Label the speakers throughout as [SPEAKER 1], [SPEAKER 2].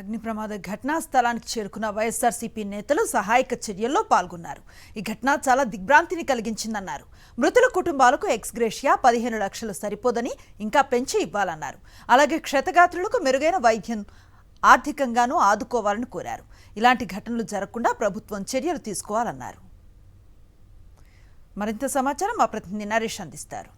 [SPEAKER 1] అగ్ని ప్రమాద ఘటనా స్థలానికి చేరుకున్న వైఎస్ఆర్సీపీ నేతలు సహాయక చర్యల్లో పాల్గొన్నారు. ఈ ఘటన చాలా దిగ్భ్రాంతిని కలిగించిందన్నారు. మృతుల కుటుంబాలకు ఎక్స్గ్రేషియా 15 లక్షలు సరిపోదని ఇంకా పెంచి ఇవ్వాలన్నారు. అలాగే క్షతగాత్రులకు మెరుగైన వైద్యం ఆర్థికంగానూ ఆదుకోవాలని కోరారు. ఇలాంటి ఘటనలు జరగకుండా ప్రభుత్వం చర్యలు తీసుకోవాలన్నారు. మరింత సమాచారం మా ప్రతినిధి నరేష్ అందిస్తారు.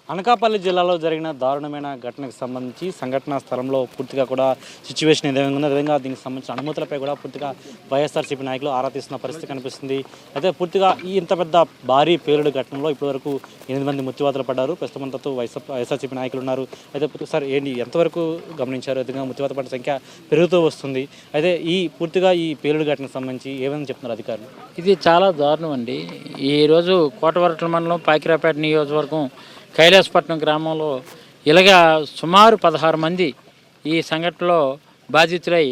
[SPEAKER 2] అనకాపల్లి జిల్లాలో జరిగిన దారుణమైన ఘటనకు సంబంధించి సంఘటనా స్థలంలో పూర్తిగా కూడా సిచ్యువేషన్ ఏదైనా ఉందో విధంగా దీనికి సంబంధించిన అనుమతులపై కూడా పూర్తిగా వైఎస్ఆర్సీపీ నాయకులు ఆరా తీస్తున్న పరిస్థితి కనిపిస్తుంది. అయితే పూర్తిగా ఈ ఇంత పెద్ద భారీ పేలుడు ఘటనలో ఇప్పటివరకు 8 మంది మృత్యువాతలు పడ్డారు. ప్రస్తుతంతో వైఎస్ఆర్సీపీ నాయకులు ఉన్నారు. అయితే సార్ ఏంటి ఎంతవరకు గమనించారు? విధంగా మృత్యువాత పడ్డ సంఖ్య పెరుగుతూ వస్తుంది. అయితే పూర్తిగా ఈ పేలుడు ఘటనకు సంబంధించి ఏమని చెప్తున్నారు అధికారులు?
[SPEAKER 3] ఇది చాలా దారుణం అండి. ఈరోజు కోటవరట్ల మండలం పాకిరాపేట నియోజకవర్గం కైలాసపట్నం గ్రామంలో ఇలాగా సుమారు 16 మంది ఈ సంఘటనలో బాధితులై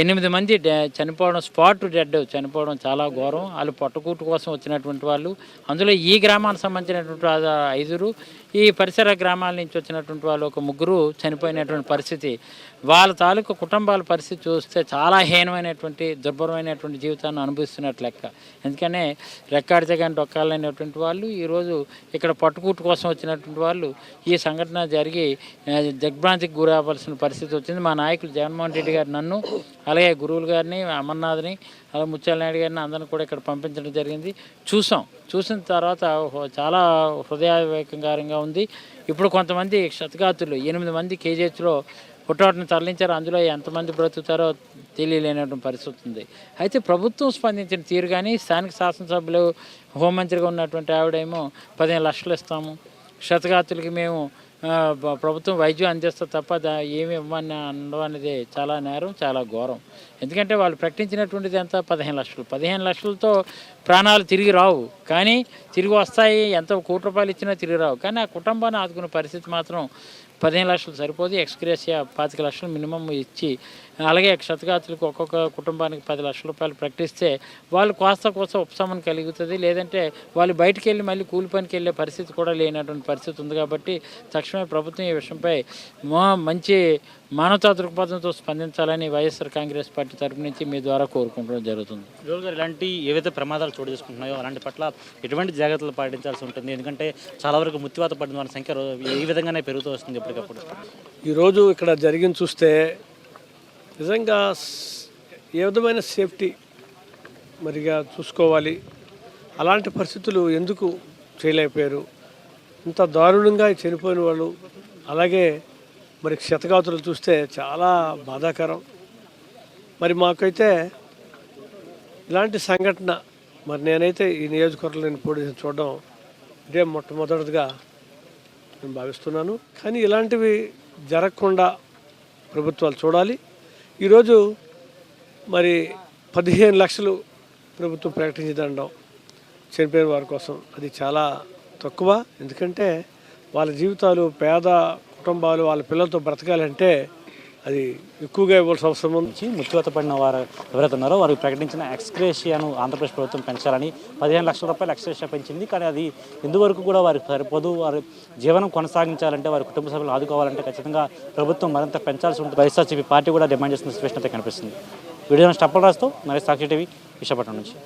[SPEAKER 3] 8 మంది చనిపోవడం, స్పాట్ డెడ్ చనిపోవడం చాలా ఘోరం. వాళ్ళు పొట్టకూటు కోసం వచ్చినటువంటి వాళ్ళు, అందులో ఈ గ్రామానికి సంబంధించినటువంటి 5, ఈ పరిసర గ్రామాల నుంచి వచ్చినటువంటి వాళ్ళు ఒక 3 చనిపోయినటువంటి పరిస్థితి. వాళ్ళ తాలూకు కుటుంబాల పరిస్థితి చూస్తే చాలా హీనమైనటువంటి దుర్భరమైనటువంటి జీవితాన్ని అనుభవిస్తున్నట్లు లెక్క. ఎందుకనే రెక్కాడితే కానీ డొక్కాలనేటువంటి వాళ్ళు ఈరోజు ఇక్కడ పట్టుకూటు కోసం వచ్చినటువంటి వాళ్ళు ఈ సంఘటన జరిగి దిగ్భ్రాంతికి గురవ్వాల్సిన పరిస్థితి వచ్చింది. మా నాయకులు జగన్మోహన్ రెడ్డి గారు నన్ను, అలాగే గురువులు గారిని, అమర్నాథ్ని, అలాగే ముత్యాల నాయుడు గారిని అందరిని కూడా ఇక్కడ పంపించడం జరిగింది. చూసిన తర్వాత చాలా హృదయవేకంగా ఉంది. ఇప్పుడు కొంతమంది క్షతగాతులు 8 మంది కేజీహెచ్లో పుట్టవాటిని తరలించారు. అందులో ఎంతమంది బ్రతుకుతారో తెలియలేనటువంటి పరిస్థితి ఉంది. అయితే ప్రభుత్వం స్పందించిన తీరు కానీ, స్థానిక శాసనసభ్యులు హోంమంత్రిగా ఉన్నటువంటి ఆవిడేమో 15 లక్షలు ఇస్తాము, క్షతగాతులకి మేము ప్రభుత్వం వైద్యం అందిస్తే తప్ప ఏమి ఇవ్వమని అనడం అనేది చాలా నేరం, చాలా ఘోరం. ఎందుకంటే వాళ్ళు ప్రకటించినటువంటిది ఎంత? 15 లక్షలు. 15 లక్షలతో ప్రాణాలు తిరిగి రావు, కానీ తిరిగి వస్తాయి. ఎంత కోటి రూపాయలు ఇచ్చినా తిరిగి రావు. కానీ ఆ కుటుంబాన్ని ఆదుకునే పరిస్థితి మాత్రం 15 లక్షలు సరిపోదు. ఎక్స్గ్రేషియా 25 లక్షలు మినిమం ఇచ్చి, అలాగే క్షతగాతులకు ఒక్కొక్క కుటుంబానికి 10 లక్షల రూపాయలు ప్రకటిస్తే వాళ్ళు కోస్త ఉపశమనం కలుగుతుంది. లేదంటే వాళ్ళు బయటికి వెళ్ళి మళ్ళీ కూలి పనికి వెళ్ళే పరిస్థితి కూడా లేనటువంటి పరిస్థితి ఉంది. కాబట్టి తక్షణమే ప్రభుత్వం ఈ విషయంపై మంచి మానవతా దృక్పథంతో స్పందించాలని వైఎస్ఆర్ కాంగ్రెస్ పార్టీ తరపు నుంచి మీ ద్వారా కోరుకుంటడం జరుగుతుంది.
[SPEAKER 2] ఇలాంటి ఏవైతే ప్రమాదాలు చోటు చేసుకుంటున్నాయో అలాంటి పట్ల ఎటువంటి జాగ్రత్తలు పాటించాల్సి ఉంటుంది? ఎందుకంటే చాలా వరకు మృత్యువాత పడిన వారి సంఖ్య ఈ విధంగానే పెరుగుతూ వస్తుంది ఎప్పటికప్పుడు.
[SPEAKER 4] ఈరోజు ఇక్కడ జరిగింది చూస్తే నిజంగా ఏ విధమైన సేఫ్టీ మరిగా చూసుకోవాలి. అలాంటి పరిస్థితులు ఎందుకు చేయలేకపోయారు? ఇంత దారుణంగా చనిపోయిన వాళ్ళు, అలాగే మరి క్షతగాతులు చూస్తే చాలా బాధాకరం. మరి మాకైతే ఇలాంటి సంఘటన మరి నేనైతే ఈ నియోజకవర్గంలో నేను పోటీ చూడడం ఇదే మొట్టమొదటిగా నేను భావిస్తున్నాను. కానీ ఇలాంటివి జరగకుండా ప్రభుత్వాలు చూడాలి. ఈరోజు మరి 15 లక్షలు ప్రభుత్వం ప్రకటించిందనడం చనిపోయిన వారి కోసం అది చాలా తక్కువ. ఎందుకంటే వాళ్ళ జీవితాలు, పేద కుటుంబాలు వాళ్ళ పిల్లలతో బ్రతకాలంటే అది ఎక్కువగా ఇవ్వాల్సిన అవసరం ఉంది.
[SPEAKER 2] మృత్యువాత పడిన వారు ఎవరైతే ఉన్నారో వారికి ప్రకటించిన ఎక్స్గ్రేషియాను ఆంధ్రప్రదేశ్ ప్రభుత్వం పెంచాలని 15 లక్షల రూపాయలు ఎక్స్గ్రేషియా పెంచింది. కానీ అది ఇందువరకు కూడా వారికి సరిపోదు. వారి జీవనం కొనసాగించాలంటే, వారి కుటుంబ సభ్యులు ఆదుకోవాలంటే ఖచ్చితంగా ప్రభుత్వం మరింత పెంచాల్సి ఉంటుంది. వైఎస్ఆర్సీపీ పార్టీ కూడా డిమాండ్ చేస్తున్న సిచ్యువేషన్ అయితే కనిపిస్తుంది. వీడియో స్టప్పల్ రాస్తూ మరి సాక్షి టీవీ విశాఖపట్నం నుంచి.